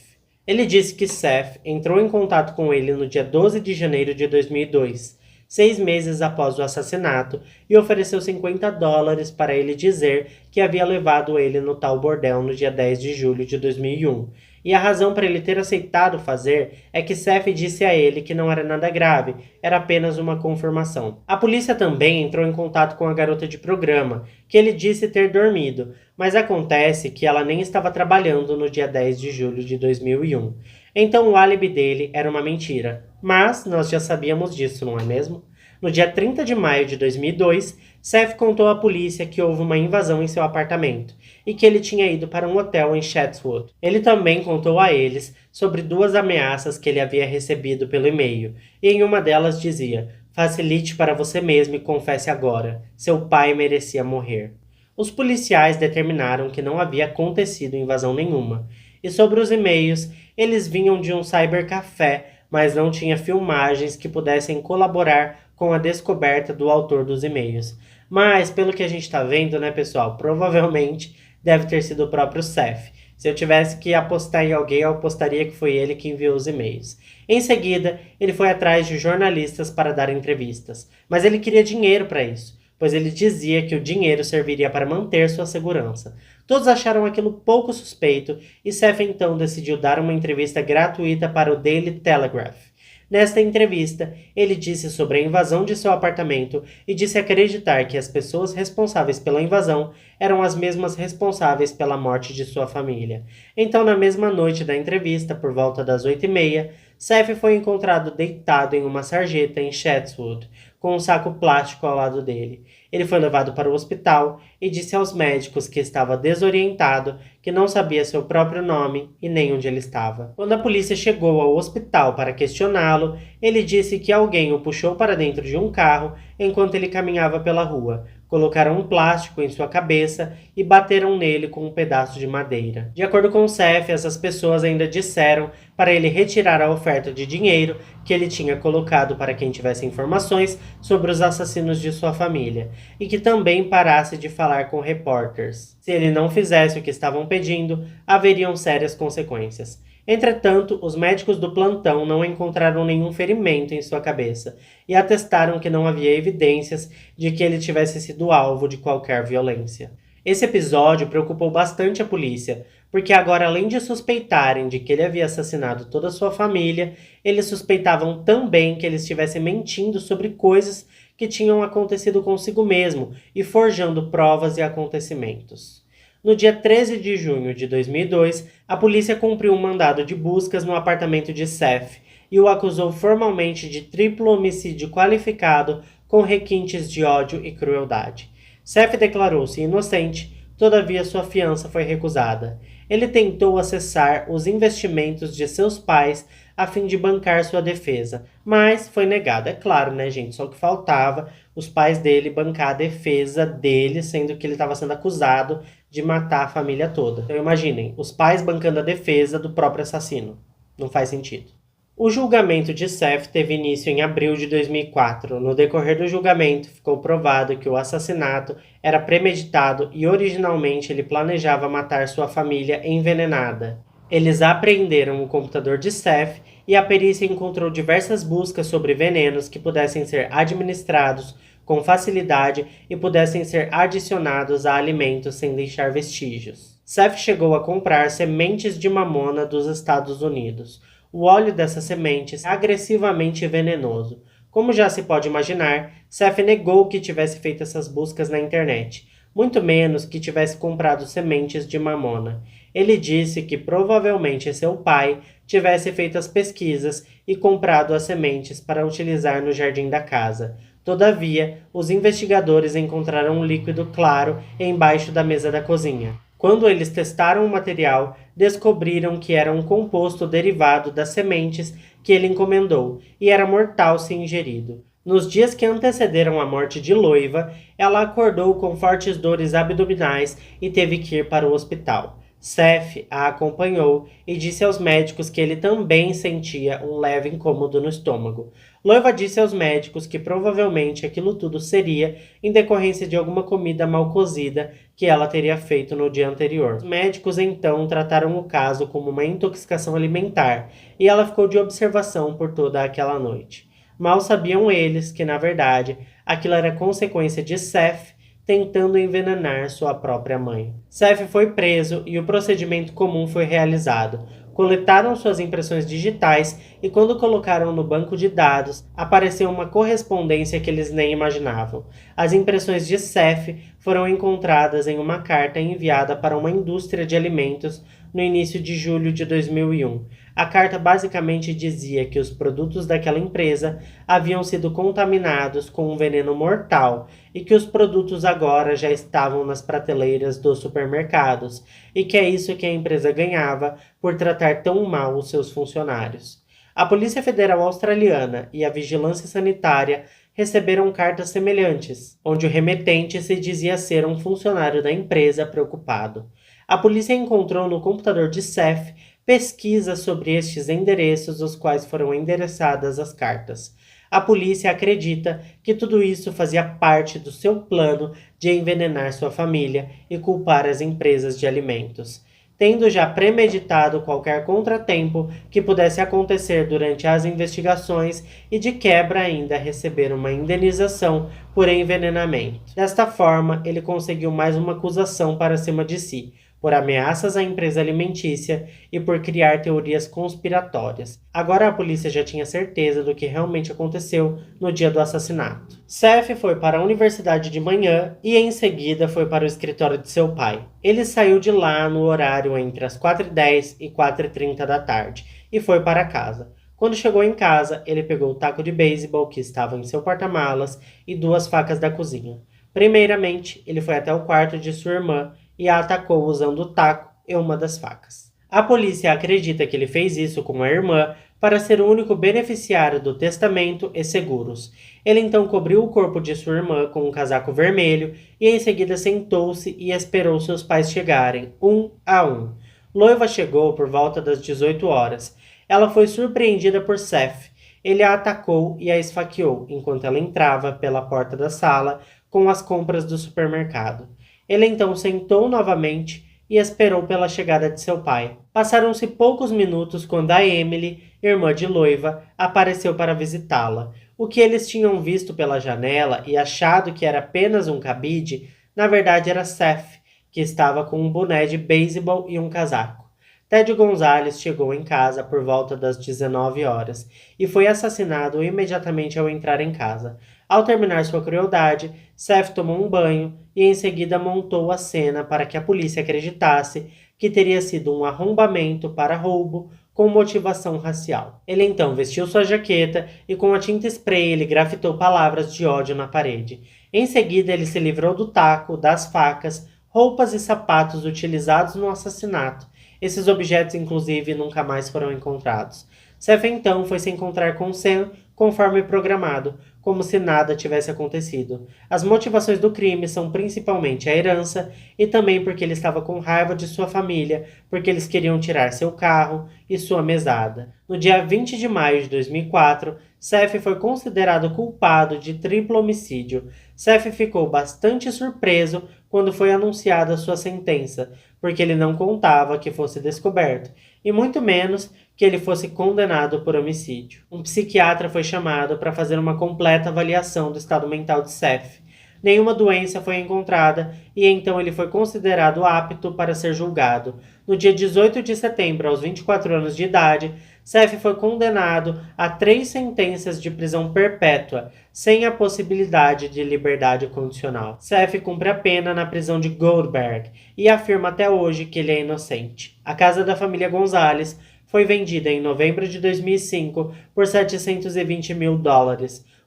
A: Ele disse que Seth entrou em contato com ele no dia 12 de janeiro de 2002, 6 meses após o assassinato, e ofereceu $50 para ele dizer que havia levado ele no tal bordel no dia 10 de julho de 2001. E a razão para ele ter aceitado fazer é que Seth disse a ele que não era nada grave, era apenas uma confirmação. A polícia também entrou em contato com a garota de programa, que ele disse ter dormido, mas acontece que ela nem estava trabalhando no dia 10 de julho de 2001. Então o álibi dele era uma mentira. Mas nós já sabíamos disso, não é mesmo? No dia 30 de maio de 2002, Seth contou à polícia que houve uma invasão em seu apartamento e que ele tinha ido para um hotel em Chatswood. Ele também contou a eles sobre 2 ameaças que ele havia recebido pelo e-mail, e em uma delas dizia: "Facilite para você mesmo e confesse agora. Seu pai merecia morrer." Os policiais determinaram que não havia acontecido invasão nenhuma. E sobre os e-mails, eles vinham de um cybercafé, mas não tinha filmagens que pudessem colaborar com a descoberta do autor dos e-mails. Mas, pelo que a gente está vendo, né, pessoal, provavelmente deve ter sido o próprio Seth. Se eu tivesse que apostar em alguém, eu apostaria que foi ele que enviou os e-mails. Em seguida, ele foi atrás de jornalistas para dar entrevistas, mas ele queria dinheiro para isso, pois ele dizia que o dinheiro serviria para manter sua segurança. Todos acharam aquilo pouco suspeito e Seth então decidiu dar uma entrevista gratuita para o Daily Telegraph. Nesta entrevista, ele disse sobre a invasão de seu apartamento e disse acreditar que as pessoas responsáveis pela invasão eram as mesmas responsáveis pela morte de sua família. Então, na mesma noite da entrevista, por volta das 8h30, Seth foi encontrado deitado em uma sarjeta em Chatswood, com um saco plástico ao lado dele. Ele foi levado para o hospital e disse aos médicos que estava desorientado, que não sabia seu próprio nome e nem onde ele estava. Quando a polícia chegou ao hospital para questioná-lo, ele disse que alguém o puxou para dentro de um carro enquanto ele caminhava pela rua. Colocaram um plástico em sua cabeça e bateram nele com um pedaço de madeira. De acordo com o Seth, essas pessoas ainda disseram para ele retirar a oferta de dinheiro que ele tinha colocado para quem tivesse informações sobre os assassinos de sua família, e que também parasse de falar com repórteres. Se ele não fizesse o que estavam pedindo, haveriam sérias consequências. Entretanto, os médicos do plantão não encontraram nenhum ferimento em sua cabeça e atestaram que não havia evidências de que ele tivesse sido alvo de qualquer violência. Esse episódio preocupou bastante a polícia, porque agora, além de suspeitarem de que ele havia assassinado toda a sua família, eles suspeitavam também que ele estivesse mentindo sobre coisas que tinham acontecido consigo mesmo e forjando provas e acontecimentos. No dia 13 de junho de 2002, a polícia cumpriu um mandado de buscas no apartamento de Seth e o acusou formalmente de triplo homicídio qualificado com requintes de ódio e crueldade. Seth declarou-se inocente, todavia sua fiança foi recusada. Ele tentou acessar os investimentos de seus pais a fim de bancar sua defesa, mas foi negado. É claro, né, gente? Só que faltava os pais dele bancar a defesa dele, sendo que ele estava sendo acusado de matar a família toda. Então imaginem, os pais bancando a defesa do próprio assassino. Não faz sentido. O julgamento de Seth teve início em abril de 2004. No decorrer do julgamento, ficou provado que o assassinato era premeditado e originalmente ele planejava matar sua família envenenada. Eles apreenderam o computador de Seth e a perícia encontrou diversas buscas sobre venenos que pudessem ser administrados com facilidade e pudessem ser adicionados a alimentos sem deixar vestígios. Seth chegou a comprar sementes de mamona dos Estados Unidos. O óleo dessas sementes é agressivamente venenoso. Como já se pode imaginar, Seth negou que tivesse feito essas buscas na internet, muito menos que tivesse comprado sementes de mamona. Ele disse que provavelmente seu pai tivesse feito as pesquisas e comprado as sementes para utilizar no jardim da casa. Todavia, os investigadores encontraram um líquido claro embaixo da mesa da cozinha. Quando eles testaram o material, descobriram que era um composto derivado das sementes que ele encomendou e era mortal se ingerido. Nos dias que antecederam a morte de Loiva, ela acordou com fortes dores abdominais e teve que ir para o hospital. Seth a acompanhou e disse aos médicos que ele também sentia um leve incômodo no estômago. Loiva disse aos médicos que provavelmente aquilo tudo seria em decorrência de alguma comida mal cozida que ela teria feito no dia anterior. Os médicos então trataram o caso como uma intoxicação alimentar e ela ficou de observação por toda aquela noite. Mal sabiam eles que, na verdade, aquilo era consequência de Seth tentando envenenar sua própria mãe. Seth foi preso e o procedimento comum foi realizado. Coletaram suas impressões digitais e quando colocaram no banco de dados, apareceu uma correspondência que eles nem imaginavam. As impressões de Seth foram encontradas em uma carta enviada para uma indústria de alimentos no início de julho de 2001. A carta basicamente dizia que os produtos daquela empresa haviam sido contaminados com um veneno mortal e que os produtos agora já estavam nas prateleiras dos supermercados e que é isso que a empresa ganhava por tratar tão mal os seus funcionários. A Polícia Federal Australiana e a Vigilância Sanitária receberam cartas semelhantes, onde o remetente se dizia ser um funcionário da empresa preocupado. A polícia encontrou no computador de Seth pesquisas sobre estes endereços aos quais foram endereçadas as cartas. A polícia acredita que tudo isso fazia parte do seu plano de envenenar sua família e culpar as empresas de alimentos, tendo já premeditado qualquer contratempo que pudesse acontecer durante as investigações e de quebra ainda receber uma indenização por envenenamento. Desta forma, ele conseguiu mais uma acusação para cima de si, por ameaças à empresa alimentícia e por criar teorias conspiratórias. Agora a polícia já tinha certeza do que realmente aconteceu no dia do assassinato. Seth foi para a universidade de manhã e em seguida foi para o escritório de seu pai. Ele saiu de lá no horário entre as 4h10 e 4h30 da tarde e foi para casa. Quando chegou em casa, ele pegou o taco de beisebol que estava em seu porta-malas e 2 facas da cozinha. Primeiramente, ele foi até o quarto de sua irmã e a atacou usando o taco e uma das facas. A polícia acredita que ele fez isso com a irmã para ser o único beneficiário do testamento e seguros. Ele então cobriu o corpo de sua irmã com um casaco vermelho e em seguida sentou-se e esperou seus pais chegarem, um a um. Loiva chegou por volta das 18 horas. Ela foi surpreendida por Seth. Ele a atacou e a esfaqueou enquanto ela entrava pela porta da sala com as compras do supermercado. Ele então sentou novamente e esperou pela chegada de seu pai. Passaram-se poucos minutos quando a Emily, irmã de Loiva, apareceu para visitá-la. O que eles tinham visto pela janela e achado que era apenas um cabide, na verdade era Seth, que estava com um boné de beisebol e um casaco. Ted Gonzalez chegou em casa por volta das 19 horas e foi assassinado imediatamente ao entrar em casa. Ao terminar sua crueldade, Seth tomou um banho e em seguida montou a cena para que a polícia acreditasse que teria sido um arrombamento para roubo com motivação racial. Ele então vestiu sua jaqueta e com a tinta spray ele grafitou palavras de ódio na parede. Em seguida ele se livrou do taco, das facas, roupas e sapatos utilizados no assassinato. Esses objetos, inclusive, nunca mais foram encontrados. Seth então foi se encontrar com Sam conforme programado, como se nada tivesse acontecido. As motivações do crime são principalmente a herança e também porque ele estava com raiva de sua família, porque eles queriam tirar seu carro e sua mesada. No dia 20 de maio de 2004, Seth foi considerado culpado de triplo homicídio. Seth ficou bastante surpreso quando foi anunciada sua sentença, porque ele não contava que fosse descoberto, e muito menos que ele fosse condenado por homicídio. Um psiquiatra foi chamado para fazer uma completa avaliação do estado mental de Seth. Nenhuma doença foi encontrada e então ele foi considerado apto para ser julgado. No dia 18 de setembro, aos 24 anos de idade, Seth foi condenado a 3 sentenças de prisão perpétua, sem a possibilidade de liberdade condicional. Seth cumpre a pena na prisão de Goldberg e afirma até hoje que ele é inocente. A casa da família Gonzalez foi vendida em novembro de 2005 por $720 mil.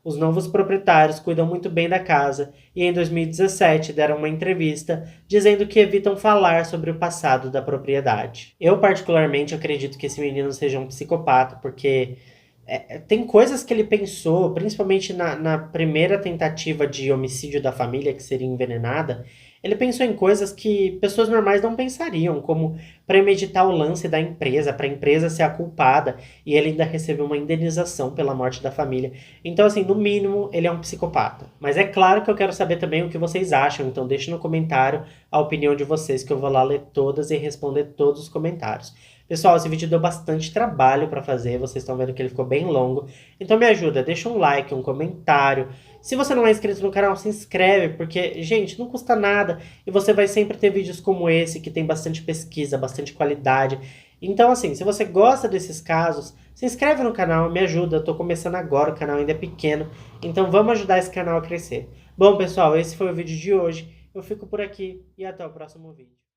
A: Os novos proprietários cuidam muito bem da casa e em 2017 deram uma entrevista dizendo que evitam falar sobre o passado da propriedade. Eu particularmente acredito que esse menino seja um psicopata, porque tem coisas que ele pensou, principalmente na primeira tentativa de homicídio da família, que seria envenenada. Ele pensou em coisas que pessoas normais não pensariam, como premeditar o lance da empresa, para a empresa ser a culpada, e ele ainda recebeu uma indenização pela morte da família. Então, assim, no mínimo, ele é um psicopata. Mas é claro que eu quero saber também o que vocês acham, então deixe no comentário a opinião de vocês, que eu vou lá ler todas e responder todos os comentários. Pessoal, esse vídeo deu bastante trabalho para fazer, vocês estão vendo que ele ficou bem longo. Então me ajuda, deixa um like, um comentário. Se você não é inscrito no canal, se inscreve, porque, gente, não custa nada. E você vai sempre ter vídeos como esse, que tem bastante pesquisa, bastante qualidade. Então, assim, se você gosta desses casos, se inscreve no canal, me ajuda. Eu tô começando agora, o canal ainda é pequeno. Então vamos ajudar esse canal a crescer. Bom, pessoal, esse foi o vídeo de hoje. Eu fico por aqui e até o próximo vídeo.